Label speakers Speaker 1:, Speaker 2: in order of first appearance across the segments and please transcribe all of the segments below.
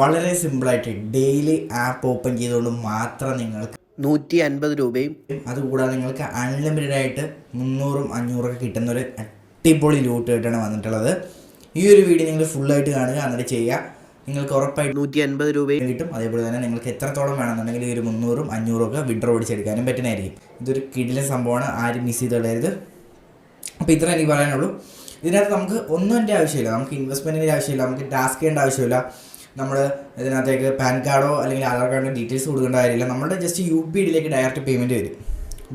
Speaker 1: വളരെ സിമ്പിളായിട്ട് daily app open ചെയ്തുകൊണ്ട് മാത്രം നിങ്ങൾക്ക്
Speaker 2: 150 രൂപയും
Speaker 1: അതുകൂടാതെ നിങ്ങൾക്ക് അൺലിമിറ്റഡ് ആയിട്ട് 300 500 കിട്ടുന്ന ഒരു അടിപൊളി ലൂട്ട് ആയിട്ടാണ് വന്നിട്ടുള്ളത്. ഈ ഒരു വീഡിയോ നിങ്ങൾ ഫുള്ളായിട്ട് കാണുക, എന്നിട്ട് ചെയ്യുക. നിങ്ങൾക്ക് ഉറപ്പായിട്ട്
Speaker 2: 150 രൂപയും
Speaker 1: കിട്ടും. അതേപോലെ തന്നെ നിങ്ങൾക്ക് എത്രത്തോളം വേണമെന്നുണ്ടെങ്കിൽ ഒരു 300 500 വിഡ്രോ അടിച്ചെടുക്കാനും പറ്റുന്നതായിരിക്കും. ഇതൊരു കിടിലൻ സംഭവമാണ്, ആരും മിസ് ചെയ്ത് കളയരുത്. അപ്പോൾ ഇത്ര എനിക്ക് പറയാനുള്ളൂ. ഇതിനകത്ത് നമുക്ക് ഒന്നിൻ്റെ ആവശ്യമില്ല, നമുക്ക് ഇൻവെസ്റ്റ്മെൻറ്റിൻ്റെ ആവശ്യമില്ല, നമുക്ക് ടാസ്ക് ചെയ്യേണ്ട ആവശ്യമില്ല, നമ്മൾ ഇതിനകത്തേക്ക് പാൻ കാർഡോ അല്ലെങ്കിൽ ആധാർ കാർഡിൻ്റെ ഡീറ്റെയിൽസ് കൊടുക്കേണ്ട കാര്യമില്ല. നമ്മുടെ ജസ്റ്റ് UPIയിലേക്ക് ഡയറക്റ്റ് പേയ്മെൻറ്റ് വരും.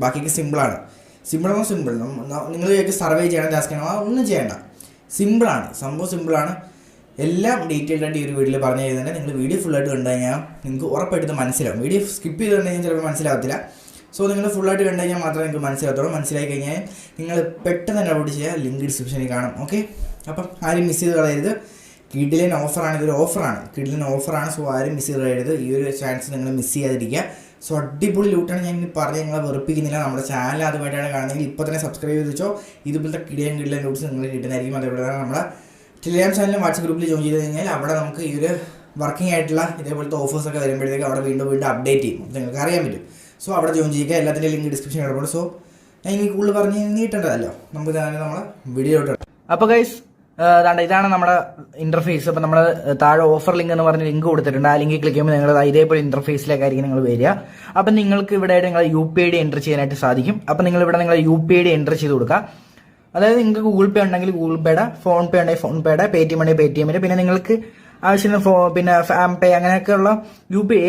Speaker 1: ബാക്കിയൊക്കെ സിമ്പിളാണ്. സിമ്പിൾ നിങ്ങൾ സർവേ ചെയ്യണം, ടാസ്ക് ചെയ്യണം, ഒന്നും ചെയ്യേണ്ട. സിമ്പിളാണ്, സംഭവം സിമ്പിളാണ്. എല്ലാം ഡീറ്റെയിൽഡ് ആയിട്ട് ഈ ഒരു വീഡിയോയിൽ പറഞ്ഞു തരുന്നുണ്ട്. നിങ്ങൾ വീഡിയോ ഫുള്ളായിട്ട് കണ്ടു കഴിഞ്ഞാൽ നിങ്ങൾക്ക് ഉറപ്പായിട്ട് മനസ്സിലാവും. വീഡിയോ സ്കിപ്പ് ചെയ്ത് കണ്ടു കഴിഞ്ഞാൽ ചിലപ്പോൾ മനസ്സിലാവത്തില്ല. സോ നിങ്ങൾ ഫുള്ളായിട്ട് കണ്ടു കഴിഞ്ഞാൽ മാത്രമേ നിങ്ങൾക്ക് മനസ്സിലാകത്തുള്ളൂ. മനസ്സിലായി കഴിഞ്ഞാൽ നിങ്ങൾ പെട്ടെന്ന് തന്നെ ഡൗൺലോഡ് ചെയ്യുക, ലിങ്ക് ഡിസ്ക്രിപ്ഷനിൽ കാണും. ഓക്കെ, അപ്പം ആരും മിസ് ചെയ്ത് കളയരുത്. കിഡിലൻ ഓഫറാണ്, ഇതൊരു ഓഫറാണ്, കിഡിലൻ ഓഫറാണ്. സോ ആരും മിസ് ചെയ്ത് കളയരുത്. ഈ ഒരു ചാൻസ് നിങ്ങൾ മിസ് ചെയ്യാതിരിക്കുക. സോ അടിപൊളി ലൂട്ടാണ്. ഞാൻ ഇനി പറഞ്ഞ് നിങ്ങളെ വെറുപ്പിക്കുന്നില്ല. നമ്മുടെ ചാനൽ ആദ്യമായിട്ടാണ് കാണുന്നതെങ്കിൽ ഇപ്പോൾ തന്നെ സബ്സ്ക്രൈബ് ചെയ്ത് വെച്ചോ. ഇതുപോലത്തെ കിഡിലൻ ലൂട്ട്സ് നിങ്ങൾ കിട്ടുന്നതായിരിക്കും. അതേപോലെ തന്നെ നമ്മുടെ ടെലിഗ്രാം ചാനലും വാട്സപ്പ് ഗ്രൂപ്പിൽ ജോയിൻ ചെയ്ത് കഴിഞ്ഞാൽ അവിടെ നമുക്ക് ഈ ഒരു വർക്കിംഗ് ആയിട്ടുള്ള ഇതേപോലത്തെ ഓഫേഴ്സൊക്കെ വരുമ്പോഴത്തേക്ക് അവിടെ വീണ്ടും അപ്ഡേറ്റ് ചെയ്യും, നിങ്ങൾക്ക് അറിയാൻ പറ്റും. സോ അവിടെ ജോയിൻ ചെയ്യുക. എല്ലാത്തിൻ്റെ ലിങ്ക് ഡിസ്ക്രിപ്ഷനിൽ കിടപ്പുണ്ട്. സോ ഞാൻ ഇനി കൂടുതൽ പറഞ്ഞ് നീട്ടേണ്ടതല്ലോ, നമുക്ക് തന്നെ നമ്മളെ വീഡിയോയിലോട്ട്.
Speaker 3: അപ്പോൾ ഗൈസ് ഇതാണ് നമ്മുടെ ഇന്റർഫേസ്. അപ്പോൾ നമ്മൾ താഴെ ഓഫർ ലിങ്ക് എന്ന് പറഞ്ഞ ലിങ്ക് കൊടുത്തിട്ടുണ്ട്. ആ ലിങ്ക് ക്ലിക്ക് ചെയ്യുമ്പോൾ നിങ്ങൾ ഇതേപോലെ ഇന്റർഫേസിലേക്കായിരിക്കും നിങ്ങൾ വരിക. അപ്പം നിങ്ങൾക്ക് ഇവിടെ നിങ്ങൾ UPI എൻ്റർ ചെയ്യാനായിട്ട് സാധിക്കും. അപ്പം നിങ്ങൾ ഇവിടെ നിങ്ങൾ UPI എൻ്റർ ചെയ്ത് കൊടുക്കുക. അതായത് നിങ്ങൾക്ക് ഗൂഗിൾ പേ ഉണ്ടെങ്കിൽ ഗൂഗിൾ പേയുടെ, ഫോൺ പേ ഉണ്ടെങ്കിൽ ഫോൺ പേയുടെ, പേടിഎം ഉണ്ടെങ്കിൽ പേടിഎമ്മിൻ്റെ, പിന്നെ നിങ്ങൾക്ക് ആവശ്യത്തിന് പിന്നെ ഫാം പേ അങ്ങനെയൊക്കെയുള്ള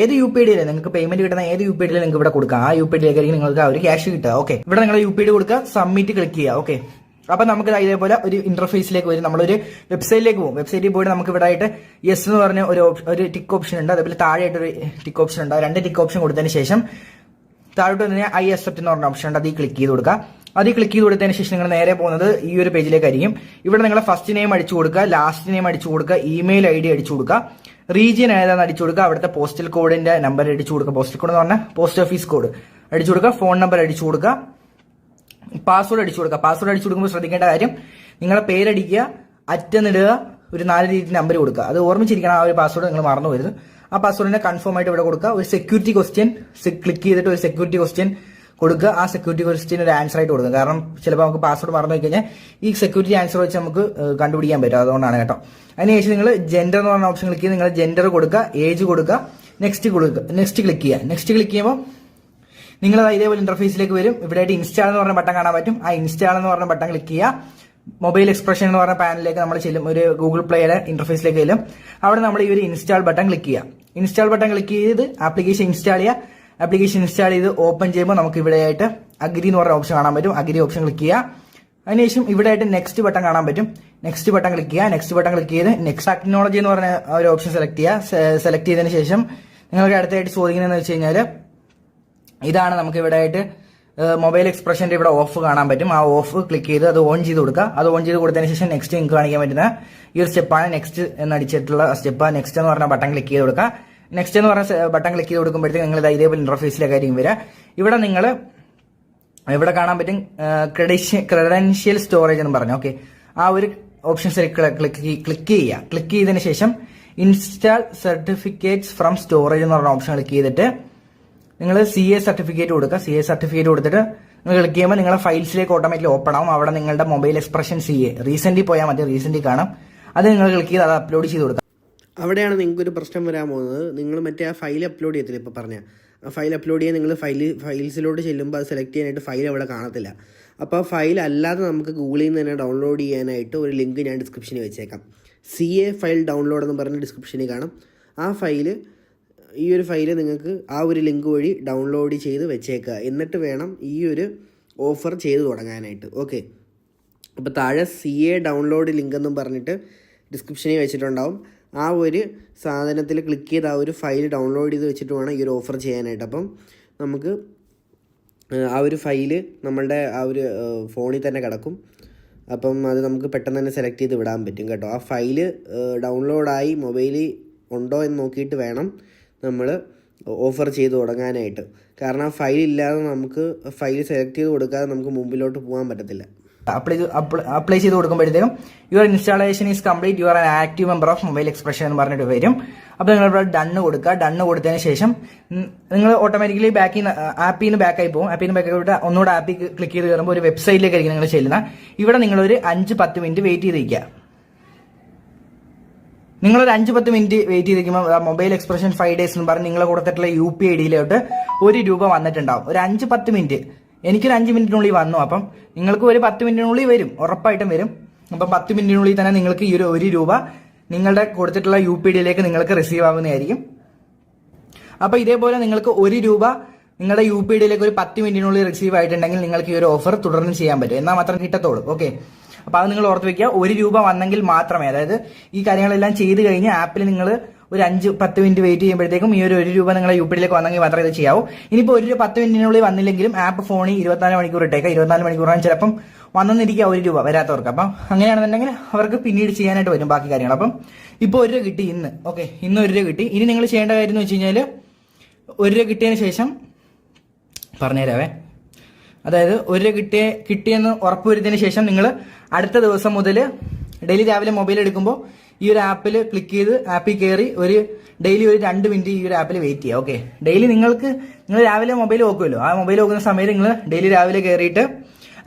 Speaker 3: ഏത് UPI നിങ്ങൾക്ക് പേയ്മെന്റ് കിട്ടുന്ന ഏത് UPI നിങ്ങൾക്ക് ഇവിടെ കൊടുക്കാം. ആ UPIയിലേക്കായിരിക്കും നിങ്ങൾക്ക് ആ ഒരു ക്യാഷ് കിട്ടുക. ഓക്കെ, ഇവിടെ നിങ്ങൾ UPI കൊടുക്കുക, സബ്മിറ്റ് ക്ലിക്ക് ചെയ്യുക. ഓക്കെ, അപ്പൊ നമുക്ക് ഇതേപോലെ ഒരു ഇന്റർഫേസിലേക്ക് വരും. നമ്മളൊരു വെബ്സൈറ്റിലേക്ക് പോകും. വെബ്സൈറ്റിൽ പോയിട്ട് നമുക്ക് ഇവിടെ ആയിട്ട് യെസ് എന്ന് പറഞ്ഞ ഒരു ടിക്ക് ഓപ്ഷൻ ഉണ്ട്. അതേപോലെ താഴെയായിട്ട് ഒരു ടിക്ക് ഓപ്ഷൻ ഉണ്ട്. 2 ടിക്ക് ഓപ്ഷൻ കൊടുത്തതിന് ശേഷം താഴോട്ട് തന്നെ I accept എന്ന് പറഞ്ഞ ഓപ്ഷൻ ഉണ്ട്. അതിൽ ക്ലിക്ക് ചെയ്ത് കൊടുക്കുക. അതിൽ ക്ലിക്ക് ചെയ്ത് കൊടുത്തതിന് ശേഷം നിങ്ങൾ നേരെ പോകുന്നത് ഈ ഒരു പേജിലേക്കായിരിക്കും. ഇവിടെ നിങ്ങൾ ഫസ്റ്റ് നെയിം അടിച്ചു കൊടുക്കുക, ലാസ്റ്റ് നെയിം അടിച്ചു കൊടുക്കുക, ഇമെയിൽ ID അടിച്ചു കൊടുക്കുക, റീജിയൻ ഏതാണെന്ന് അടിച്ചു കൊടുക്കുക, അവിടുത്തെ പോസ്റ്റൽ കോഡിന്റെ നമ്പർ അടിച്ചു കൊടുക്കുക. പോസ്റ്റൽ കോഡ് എന്ന് പറഞ്ഞാൽ പോസ്റ്റ് ഓഫീസ് കോഡ് അടിച്ചു കൊടുക്കുക, ഫോൺ നമ്പർ അടിച്ചു കൊടുക്കുക, പാസ്വേഡ് അടിച്ചു കൊടുക്കുക. പാസ്വേഡ് അടിച്ചു കൊടുക്കുമ്പോൾ ശ്രദ്ധിക്കേണ്ട കാര്യം, നിങ്ങളുടെ പേരടിക്കുക, അറ്റന്നിടുക, ഒരു 4 ഡിജിറ്റ് നമ്പർ കൊടുക്കുക. അത് ഓർമ്മിച്ചിരിക്കണം. ആ ഒരു പാസ്വേഡ് നിങ്ങൾ മറന്നു വരുത്. ആ പാസ്വേഡിനെ കൺഫേം ആയിട്ട് ഇവിടെ കൊടുക്കുക. ഒരു സെക്യൂരിറ്റി ക്വസ്റ്റ്യൻ ക്ലിക്ക് ചെയ്തിട്ട് ഒരു സെക്യൂരിറ്റി ക്വസ്റ്റ്യൻ കൊടുക്കുക. ആ സെക്യൂരിറ്റി ക്വസ്റ്റ്യൻ ഒരു ആൻസർ ആയിട്ട് കൊടുക്കുക. കാരണം ചിലപ്പോൾ നമുക്ക് പാസ്വേഡ് മറന്നു പോയി കഴിഞ്ഞാൽ ഈ സെക്യൂരിറ്റി ആൻസർ വെച്ച് നമുക്ക് കണ്ടുപിടിക്കാൻ പറ്റും. അതുകൊണ്ടാണ് കേട്ടോ. അതിനുശേഷം നിങ്ങൾ ജെൻഡർ എന്ന് പറഞ്ഞ ഓപ്ഷൻ ക്ലിക്ക് ചെയ്ത് നിങ്ങൾ ജെൻഡർ കൊടുക്കുക, ഏജ് കൊടുക്കുക, നെക്സ്റ്റ് ക്ലിക്ക് ചെയ്യുക. നെക്സ്റ്റ് ക്ലിക്ക് ചെയ്യുമ്പോൾ നിങ്ങൾ ഇതേപോലെ ഇന്റർഫേസിലേക്ക് വരും. ഇവിടെ ആയിട്ട് ഇൻസ്റ്റാൾ എന്ന് പറഞ്ഞ ബട്ടൺ കാണാൻ പറ്റും. ആ ഇൻസ്റ്റാൾ എന്ന് പറഞ്ഞ ബട്ടൺ ക്ലിക്ക് ചെയ്യുക. മൊബൈൽ എക്സ്പ്രഷൻ എന്ന് പറഞ്ഞ പാനലിലേക്ക് നമ്മൾ ചെല്ലും. ഒരു ഗൂഗിൾ പ്ലേയുടെ ഇന്റർഫേസിലേക്ക് ചെല്ലും. അവിടെ നമ്മൾ ഈ ഒരു ഇൻസ്റ്റാൾ ബട്ടൺ ക്ലിക്ക് ചെയ്യുക. ഇൻസ്റ്റാൾ ബട്ടൺ ക്ലിക്ക് ചെയ്ത് ആപ്ലിക്കേഷൻ ഇൻസ്റ്റാൾ ചെയ്യുക. ആപ്ലിക്കേഷൻ ഇൻസ്റ്റാൾ ചെയ്ത് ഓപ്പൺ ചെയ്യുമ്പോൾ നമുക്ക് ഇവിടെ ആയിട്ട് അഗ്രി എന്ന് പറഞ്ഞ ഓപ്ഷൻ കാണാൻ പറ്റും. അഗ്രി ഓപ്ഷൻ ക്ലിക്ക് ചെയ്യുക. അതിനുശേഷം ഇവിടെ ആയിട്ട് നെക്സ്റ്റ് ബട്ടൺ കാണാൻ പറ്റും. നെക്സ്റ്റ് ബട്ടൺ ക്ലിക്ക് ചെയ്യുക. നെക്സ്റ്റ് ബട്ടൺ ക്ലിക്ക് ചെയ്ത് നെക്സ്റ്റ് ടെക്നോളജി എന്ന് പറഞ്ഞ ഒരു ഓപ്ഷൻ സെലക്ട് ചെയ്യുക. സെലക്ട് ചെയ്തതിന് ശേഷം നിങ്ങൾക്ക് അടുത്തായിട്ട് ചോദിക്കുന്നതെന്ന് വെച്ച് കഴിഞ്ഞാൽ ഇതാണ്. നമുക്ക് ഇവിടെ ആയിട്ട് മൊബൈൽ എക്സ്പ്രഷന്റെ ഇവിടെ ഓഫ് കാണാൻ പറ്റും. ആ ഓഫ് ക്ലിക്ക് ചെയ്ത് അത് ഓൺ ചെയ്ത് കൊടുക്കുക. അത് ഓൺ ചെയ്ത് കൊടുത്തതിന് ശേഷം നെക്സ്റ്റ് നിങ്ങൾക്ക് കാണിക്കാൻ പറ്റുന്ന ഈ ഒരു സ്റ്റെപ്പാണ് നെക്സ്റ്റ് എന്നടിച്ചിട്ടുള്ള സ്റ്റെപ്പ്. നെക്സ്റ്റ് എന്ന് പറഞ്ഞ ബട്ടൺ ക്ലിക്ക് ചെയ്ത് കൊടുക്കുക. നെക്സ്റ്റ് എന്ന് പറഞ്ഞ ബട്ടൺ ക്ലിക്ക് ചെയ്ത് കൊടുക്കുമ്പോഴത്തേക്ക് നിങ്ങൾ ഇതേപോലെ ഇന്റർഫേസിലേക്കായിരിക്കും വരിക. ഇവിടെ നിങ്ങൾ ഇവിടെ കാണാൻ പറ്റും ക്രെഡൻഷ്യൽ സ്റ്റോറേജ് എന്ന് പറഞ്ഞു. ഓക്കെ, ആ ഒരു ഓപ്ഷൻ ക്ലിക്ക് ചെയ്യുക. ക്ലിക്ക് ചെയ്തതിന് ശേഷം ഇൻസ്റ്റാൾ സർട്ടിഫിക്കറ്റ്സ് ഫ്രം സ്റ്റോറേജ് എന്ന് പറഞ്ഞ ഓപ്ഷൻ ക്ലിക്ക് ചെയ്തിട്ട് നിങ്ങൾ CA സർട്ടിഫിക്കറ്റ് കൊടുക്കുക. CA സർട്ടിഫിക്കറ്റ് കൊടുത്തിട്ട് നിങ്ങൾ ക്ലിക്ക് ചെയ്യുമ്പോൾ നിങ്ങളുടെ ഫയൽസിലേക്ക് ഓട്ടോമാറ്റിക്കലി ഓപ്പൺ ആവും. അവിടെ നിങ്ങളുടെ മൊബൈൽ എക്സ്പ്രഷൻ CA റീസെന്റ് പോയാൽ മതി, റീസെന്റ് കാണാം. അത് നിങ്ങൾ ക്ലിക്ക് ചെയ്ത് അത് അപ്ലോഡ് ചെയ്ത് കൊടുക്കുക.
Speaker 2: അവിടെയാണ് നിങ്ങൾക്കൊരു പ്രശ്നം വരാൻ പോകുന്നത്. നിങ്ങൾ മറ്റേ ആ ഫയൽ അപ്ലോഡ് ചെയ്യത്തില്ല, ഇപ്പോൾ പറഞ്ഞ ആ ഫയൽ അപ്ലോഡ് ചെയ്യാൻ നിങ്ങൾ ഫയൽസിലോട്ട് ചെല്ലുമ്പോൾ അത് സെലക്ട് ചെയ്യാനായിട്ട് ഫയൽ അവിടെ കാണത്തില്ല. അപ്പോൾ ആ ഫയൽ അല്ലാതെ നമുക്ക് ഗൂഗിളിൽ നിന്ന് തന്നെ ഡൗൺലോഡ് ചെയ്യാനായിട്ട് ഒരു ലിങ്ക് ഞാൻ ഡിസ്ക്രിപ്ഷനിൽ വെച്ചേക്കാം. CA ഫയൽ ഡൗൺലോഡ് എന്ന് പറഞ്ഞ് ഡിസ്ക്രിപ്ഷനിൽ കാണും. ഈ ഒരു ഫയൽ നിങ്ങൾക്ക് ആ ഒരു ലിങ്ക് വഴി ഡൗൺലോഡ് ചെയ്ത് വെച്ചേക്കുക. എന്നിട്ട് വേണം ഈ ഒരു ഓഫർ ചെയ്ത് തുടങ്ങാനായിട്ട്. ഓക്കെ, അപ്പോൾ താഴെ CA ഡൗൺലോഡ് ലിങ്ക് എന്നും പറഞ്ഞിട്ട് ഡിസ്ക്രിപ്ഷനിൽ വെച്ചിട്ടുണ്ടാവും. ആ ഒരു സാധനത്തിൽ ക്ലിക്ക് ചെയ്ത് ആ ഒരു ഫയൽ ഡൗൺലോഡ് ചെയ്ത് വെച്ചിട്ട് വേണം ഈ ഒരു ഓഫർ ചെയ്യാനായിട്ട്. അപ്പം നമുക്ക് ആ ഒരു ഫയല് നമ്മളുടെ ആ ഒരു ഫോണിൽ തന്നെ കിടക്കും. അപ്പം അത് നമുക്ക് പെട്ടെന്ന് തന്നെ സെലക്ട് ചെയ്ത് വിടാൻ പറ്റും കേട്ടോ. ആ ഫയല് ഡൗൺലോഡായി മൊബൈലിൽ ഉണ്ടോ എന്ന് നോക്കിയിട്ട് വേണം നമ്മൾ ഓഫർ ചെയ്ത് തുടങ്ങാനായിട്ട്. കാരണം ആ ഫയൽ ഇല്ലാതെ നമുക്ക് ഫയൽ സെലക്ട് ചെയ്ത് കൊടുക്കാതെ നമുക്ക് മുമ്പിലോട്ട് പോകാൻ പറ്റത്തില്ല.
Speaker 3: അപ്ലൈ ചെയ്ത് കൊടുക്കുമ്പോഴത്തേക്കും your installation is complete, you are an active member of mobile expression എന്ന് പറഞ്ഞിട്ട് വരും. അപ്പോൾ നിങ്ങളിവിടെ ഡണ്ണ് കൊടുക്കുക. ഡണ്ണ് കൊടുത്തതിന് ശേഷം നിങ്ങൾ ഓട്ടോമാറ്റിക്കലി ആപ്പിൽ നിന്ന് ബാക്കായി പോകും. ആപ്പിൽ നിന്ന് ബാക്കായി പോയിട്ട് ഒന്നുകൂടെ ആപ്പിൽ ക്ലിക്ക് ചെയ്ത് കയറുമ്പോൾ ഒരു വെബ്സൈറ്റിലേക്കായിരിക്കും നിങ്ങൾ ചെല്ലുന്നത്. ഇവിടെ നിങ്ങളൊരു 5-10 മിനിറ്റ് വെയിറ്റ് ചെയ്തിരിക്കുക. നിങ്ങളൊരു 5-10 മിനിറ്റ് വെയിറ്റ് ചെയ്തിരിക്കുമ്പോൾ മൊബൈൽ എക്സ്പ്രഷൻ 5 days എന്ന് പറഞ്ഞ് നിങ്ങൾ കൊടുത്തിട്ടുള്ള UPI ഐഡിയിലോട്ട് ₹1 വന്നിട്ടുണ്ടാവും. ഒരു 5-10 മിനിറ്റ്, എനിക്കൊരു 5 മിനിറ്റിനുള്ളിൽ വന്നു. അപ്പം നിങ്ങൾക്ക് ഒരു 10 മിനിറ്റിനുള്ളിൽ വരും, ഉറപ്പായിട്ടും വരും. അപ്പം 10 മിനിറ്റിനുള്ളിൽ തന്നെ നിങ്ങൾക്ക് ഈ ഒരു ₹1 നിങ്ങളുടെ കൊടുത്തിട്ടുള്ള UPI ഐഡിയിലേക്ക് നിങ്ങൾക്ക് റിസീവ് ആവുന്നതായിരിക്കും. അപ്പോൾ ഇതേപോലെ നിങ്ങൾക്ക് ₹1 നിങ്ങളുടെ UPI ഐഡിയിലേക്ക് ഒരു 10 മിനിറ്റിനുള്ളിൽ റിസീവ് ആയിട്ടുണ്ടെങ്കിൽ നിങ്ങൾക്ക് ഈ ഒരു ഓഫർ തുടർന്ന് ചെയ്യാൻ പറ്റും. എന്നാൽ മാത്രം കിട്ടത്തുള്ളൂ. ഓക്കെ, അപ്പോൾ അത് നിങ്ങൾ ഓർത്ത് വെക്കുക. ₹1 വന്നെങ്കിൽ മാത്രമേ, അതായത് ഈ കാര്യങ്ങളെല്ലാം ചെയ്ത് കഴിഞ്ഞ് ആപ്പിൽ നിങ്ങൾ ഒരു 5-10 മിനിറ്റ് വെയിറ്റ് ചെയ്യുമ്പോഴത്തേക്കും ഈ ഒരു ₹1 നിങ്ങളുടെ UPI ഐഡിയിലേക്ക് വന്നെങ്കിൽ മാത്രമേ ഇത് ചെയ്യാവൂ. ഇനിയിപ്പോൾ ഒരു 10 മിനിറ്റിനുള്ളിൽ വന്നില്ലെങ്കിലും ആപ്പ് ഫോണിൽ 24 മണിക്കൂർ ഇട്ടേക്കാം. 24 മണിക്കൂറാണ് ചിലപ്പം വന്നെന്നിരിക്കുക ₹1 വരാത്തവർക്ക്. അപ്പം അങ്ങനെയാണെന്നുണ്ടെങ്കിൽ അവർക്ക് പിന്നീട് ചെയ്യാനായിട്ട് വരും ബാക്കി കാര്യങ്ങൾ. അപ്പം ഇപ്പോൾ ₹1 കിട്ടി ഇന്ന്. ഓക്കെ, ഇന്ന് ₹1 കിട്ടി. ഇനി നിങ്ങൾ ചെയ്യേണ്ട കാര്യം എന്ന് വെച്ച് കഴിഞ്ഞാൽ ₹1 കിട്ടിയതിന് ശേഷം പറഞ്ഞുതരാവേ. അതായത് ₹1 കിട്ടിയെന്ന് ഉറപ്പുവരുത്തിയതിന് ശേഷം നിങ്ങൾ അടുത്ത ദിവസം മുതൽ ഡെയിലി രാവിലെ മൊബൈൽ എടുക്കുമ്പോൾ ഈ ഒരു ആപ്പിൽ ക്ലിക്ക് ചെയ്ത് ആപ്പിൽ കയറി ഡെയിലി ഒരു 2 മിനിറ്റ് ഈ ഒരു ആപ്പിൽ വെയിറ്റ് ചെയ്യുക. ഓക്കെ, ഡെയിലി നിങ്ങൾ രാവിലെ മൊബൈൽ നോക്കുമല്ലോ, ആ മൊബൈൽ നോക്കുന്ന സമയത്ത് നിങ്ങൾ ഡെയിലി രാവിലെ കയറിയിട്ട്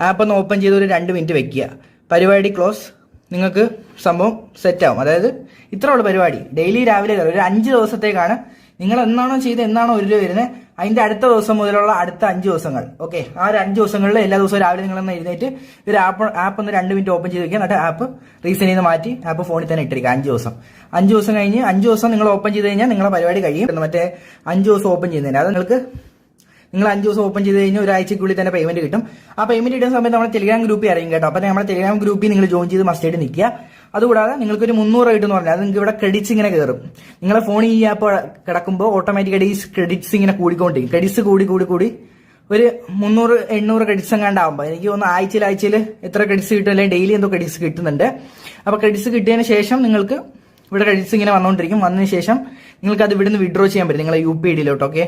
Speaker 3: ആപ്പ് ഒന്ന് ഓപ്പൺ ചെയ്ത് ഒരു 2 മിനിറ്റ് വെക്കുക. പരിപാടി ക്ലോസ്, നിങ്ങൾക്ക് സംഭവം സെറ്റ് ആവും. അതായത് ഇത്ര ഉള്ള പരിപാടി. ഡെയിലി രാവിലെ കയറി ഒരു 5 ദിവസത്തേക്കാണ്. നിങ്ങൾ എന്നാണോ ചെയ്ത് എന്നാണോ ₹1 വരുന്നത് അതിന്റെ അടുത്ത ദിവസം മുതലുള്ള അടുത്ത 5 ദിവസങ്ങൾ. ഓക്കെ, ആ ഒരു 5 ദിവസങ്ങളിൽ എല്ലാ ദിവസവും രാവിലെ നിങ്ങളൊന്ന് എഴുന്നേറ്റ് ഒരു ആപ്പ് ഒന്ന് 2 മിനിറ്റ് ഓപ്പൺ ചെയ്ത് വെക്കുക. എന്നിട്ട് ആപ്പ് റീസെന്റ് ചെയ്ത് മാറ്റി ആപ്പ് ഫോണിൽ തന്നെ ഇട്ടിരിക്കുക. 5 ദിവസം. 5 ദിവസം കഴിഞ്ഞ് 5 ദിവസം നിങ്ങൾ ഓപ്പൺ ചെയ്ത് കഴിഞ്ഞാൽ നിങ്ങളുടെ പരിപാടി കഴിയും. മറ്റേ 5 ദിവസം ഓപ്പൺ ചെയ്യുന്നതിന് അത് നിങ്ങൾ 5 ദിവസം ഓപ്പൺ ചെയ്ത് കഴിഞ്ഞാൽ ഒരാഴ്ചക്കുള്ളിൽ തന്നെ പേയ്മെന്റ് കിട്ടും. ആ പേയ്മെന്റ് കിട്ടുന്ന സമയത്ത് നമ്മുടെ ടെലിഗ്രാം ഗ്രൂപ്പിൽ അറിയും കേട്ടോ. അപ്പോൾ നമ്മുടെ ടെലിഗ്രാം ഗ്രൂപ്പിൽ നിങ്ങൾ ജോയിൻ ചെയ്ത് മസ്റ്റായിട്ട് നിൽക്കുക. അതുകൂടാതെ നിങ്ങൾക്ക് ഒരു 300 കിട്ടുമെന്ന് പറഞ്ഞാൽ അത് നിങ്ങൾക്ക് ഇവിടെ ക്രെഡിറ്റ്സ് ഇങ്ങനെ കയറും. നിങ്ങളുടെ ഫോണിൽ ഈ ആപ്പ് കിടക്കുമ്പോൾ ഓട്ടോമാറ്റിക്കായിട്ട് ഈ ക്രെഡിറ്റ്സ് ഇങ്ങനെ കൂടിക്കൊണ്ടിരിക്കും. ക്രെഡിറ്റ്സ് കൂടി ഒരു 300-800 ക്രെഡിറ്റ്സ് എങ്ങാണ്ടാവുമ്പോൾ എനിക്ക് തോന്നുന്നു ആഴ്ചയിൽ എത്ര ക്രെഡിറ്റ്സ് കിട്ടും, അല്ലെങ്കിൽ ഡെയിലി എന്തോ ക്രെഡിറ്റ്സ് കിട്ടുന്നുണ്ട്. അപ്പോൾ ക്രെഡിറ്റ്സ് കിട്ടിയതിന് ശേഷം നിങ്ങൾക്ക് ഇവിടെ ക്രെഡിറ്റ്സ് ഇങ്ങനെ വന്നുകൊണ്ടിരിക്കും. വന്നതിന് ശേഷം നിങ്ങൾക്ക് അത് ഇവിടുന്ന് വിഡ്രോ ചെയ്യാൻ പറ്റും നിങ്ങളുടെ UPI ഐഡിയിലോട്ട്. ഓക്കെ,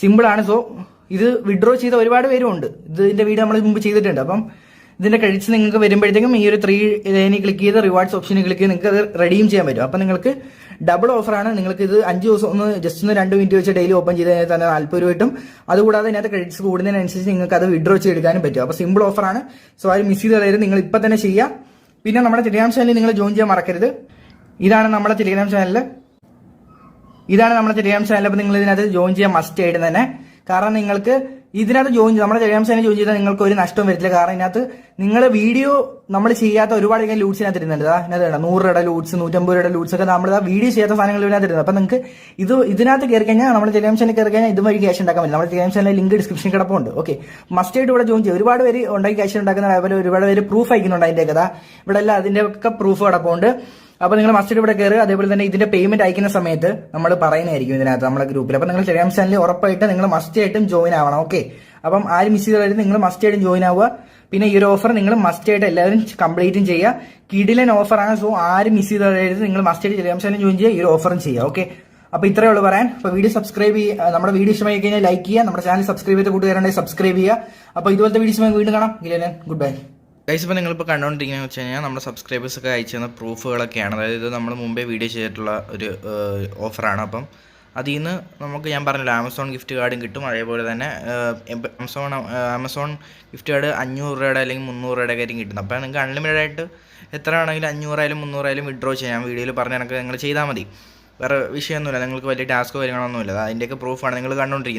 Speaker 3: സിമ്പിൾ ആണ്. സോ ഇത് വിഡ്രോ ചെയ്ത ഒരുപാട് പേരുണ്ട്. ഇതിന്റെ വീഡിയോ നമ്മൾ മുമ്പ് ചെയ്തിട്ടുണ്ട്. അപ്പം ഇതിന്റെ ക്രെഡിറ്റ്സ് നിങ്ങൾക്ക് വരുമ്പോഴത്തേക്കും ഈ ഒരു 3 ലൈനിൽ ക്ലിക്ക് ചെയ്ത് റിവാർഡ്സ് ഓപ്ഷനിൽ ക്ലിക്ക് ചെയ്ത് നിങ്ങൾക്ക് അത് റെഡീം ചെയ്യാൻ പറ്റും. അപ്പം നിങ്ങൾക്ക് ഡബിൾ ഓഫറാണ്. നിങ്ങൾക്ക് ഇത് 5 ദിവസം ജസ്റ്റ് 2 മിനിറ്റ് വെച്ച് ഡെയിലി ഓപ്പൺ ചെയ്ത് കഴിഞ്ഞാൽ തന്നെ ₹40 കിട്ടും. അതുകൂടാതെ ഇതിനകത്ത് ക്രെഡിറ്റ്സ് കൂടുന്നതിനനുസരിച്ച് നിങ്ങൾക്ക് അത് വിഡ്രോ ചെയ്തെടുക്കാനും പറ്റും. അപ്പോൾ സിമ്പിൾ ഓഫറാണ്. സോ ആരും മിസ് ചെയ്ത് കളയരുത്. നിങ്ങൾ ഇപ്പം തന്നെ ചെയ്യുക. പിന്നെ നമ്മുടെ ടെലിഗ്രാം ചാനലിൽ നിങ്ങൾ ജോയിൻ ചെയ്യാൻ മറക്കരുത്. ഇതാണ് നമ്മുടെ ടെലിഗ്രാം ചാനൽ. അപ്പോൾ നിങ്ങൾ ഇതിനകത്ത് ജോയിൻ ചെയ്യാൻ മസ്റ്റ് ആയിട്ട് തന്നെ. കാരണം നിങ്ങൾക്ക് ഇതിനകത്ത് നമ്മുടെ ടെലിഗ്രാം ചാനൽ ജോയിൻ ചെയ്താൽ നിങ്ങൾക്ക് ഒരു നഷ്ടവും വരില്ല. കാരണം ഇതിനകത്ത് നിങ്ങൾ വീഡിയോ നമ്മൾ ചെയ്യാത്ത ഒരുപാട് ലൂട്ട്സ് ഇതിനകത്ത് ഇരുന്നുണ്ട്. ഇതിനകത്ത് ₹100 ലൂട്ട്സ്, ₹150 ലൂട്ട്സ് ഒക്കെ നമ്മൾ വീഡിയോ ചെയ്യാത്ത സാധനങ്ങൾ ഇതിനകത്ത് ഇരുന്നത്. അപ്പം നിങ്ങൾക്ക് ഇതിനകത്ത് കയറി കഴിഞ്ഞാൽ നമ്മുടെ ടെലിഗ്രാം ചാനൽ കയറി കഴിഞ്ഞാൽ ഇതുവഴി ക്യാഷ് ഉണ്ടാക്കാൻ പറ്റും. നമ്മുടെ ടെലിഗ്രാം ചാനൽ ലിങ്ക് ഡിസ്ക്രിപ്ഷൻ കിടപ്പുണ്ട്. ഓക്കെ, മസ്റ്റ് ആയിട്ട് ഇവിടെ ജോയിൻ ചെയ്യും. ഒരുപാട് പേര് ഉണ്ടാക്കി ക്യാഷ് ഉണ്ടാക്കുന്ന, അതുപോലെ ഒരുപാട് പേര് പ്രൂഫ് അയക്കുന്നുണ്ട് അതിന്റെ കഥ. ഇവിടെ എല്ലാം അതിന്റെ ഒക്കെ പ്രൂഫ് കിടപ്പുണ്ട്. അപ്പോൾ നിങ്ങൾ മസ്റ്റ് ഇവിടെ കയറുക. അതേപോലെ തന്നെ ഇതിന്റെ പേയ്മെന്റ് അയക്കുന്ന സമയത്ത് നമ്മൾ പറയുന്നതായിരിക്കും ഇതിനകത്ത് നമ്മുടെ ഗ്രൂപ്പിൽ. അപ്പോൾ നിങ്ങൾ ടെലിഗ്രാം ചാനലിൽ ഉറപ്പായിട്ട് നിങ്ങൾ മസ്റ്റ് ആയിട്ടും ജോയിൻ ആവണം. ഓക്കെ, അപ്പം ആരും മിസ് ചെയ്താലും നിങ്ങൾ മസ്റ്റ് ആയിട്ടും ജോയിൻ ആവുക. പിന്നെ ഈ ഒരു ഓഫർ നിങ്ങൾ മസ്റ്റ് ആയിട്ട് എല്ലാവരും കംപ്ലീറ്റും ചെയ്യുക. കിടിലൻ ഓഫറാണ്. സോ ആരും മിസ് ചെയ്താലും നിങ്ങൾ മസ്റ്റ് ആയിട്ട് ടെലിഗ്രാം ചാനൽ ജോയിൻ ചെയ്യുക, ഈ ഒരു ഓഫറും ചെയ്യുക. ഓക്കെ, അപ്പോൾ ഇത്രയേ ഉള്ളൂ പറയാൻ. അപ്പോൾ വീഡിയോ സബ്സ്ക്രൈബ് ചെയ്യുക. നമ്മുടെ വീഡിയോ ഇഷ്ടമായി കഴിഞ്ഞാൽ ലൈക്ക് ചെയ്യുക. നമ്മുടെ ചാനൽ സബ്സ്ക്രൈബ് ചെയ്ത കൂട്ടുകാരുണ്ടെങ്കിൽ സബ്സ്ക്രൈബ് ചെയ്യുക. അപ്പോൾ ഇതുപോലത്തെ വീഡിയോസ് വീണ്ടും കാണാം. Good bye.
Speaker 1: ഗൈസ്, ഇപ്പോൾ നിങ്ങളിപ്പോൾ കണ്ടുകൊണ്ടിരിക്കുന്നത് വെച്ച് കഴിഞ്ഞാൽ നമ്മുടെ സബ്സ്ക്രൈബേഴ്സൊക്കെ അയച്ചു തന്ന പ്രൂഫുകളൊക്കെയാണ്. അതായത് ഇത് നമ്മൾ മുമ്പേ വീഡിയോ ചെയ്തിട്ടുള്ള ഒരു ഓഫറാണ്. അപ്പം അതിൽ നിന്ന് നമുക്ക് ഞാൻ പറഞ്ഞില്ല ആമസോൺ ഗിഫ്റ്റ് കാർഡും കിട്ടും. അതേപോലെ തന്നെ ആമസോൺ ഗിഫ്റ്റ് കാർഡ് ₹500 അല്ലെങ്കിൽ ₹300 കാര്യം കിട്ടുന്നത്. അപ്പോൾ നിങ്ങൾക്ക് അൺലിമിറ്റഡ് ആയിട്ട് എത്ര ആണെങ്കിലും 500 ആയാലും 300 ആയാലും വിഡ്രോ ചെയ്യാം. വീഡിയോയിൽ പറഞ്ഞ കണക്ക് നിങ്ങൾ ചെയ്താൽ മതി. വേറെ വിഷയമൊന്നുമില്ല. നിങ്ങൾക്ക് വലിയ ടാസ്കോ കാര്യങ്ങളൊന്നുമില്ല. അതിൻ്റെയൊക്കെ പ്രൂഫാണ് നിങ്ങൾ കണ്ടുകൊണ്ടിരിക്കുന്നത്.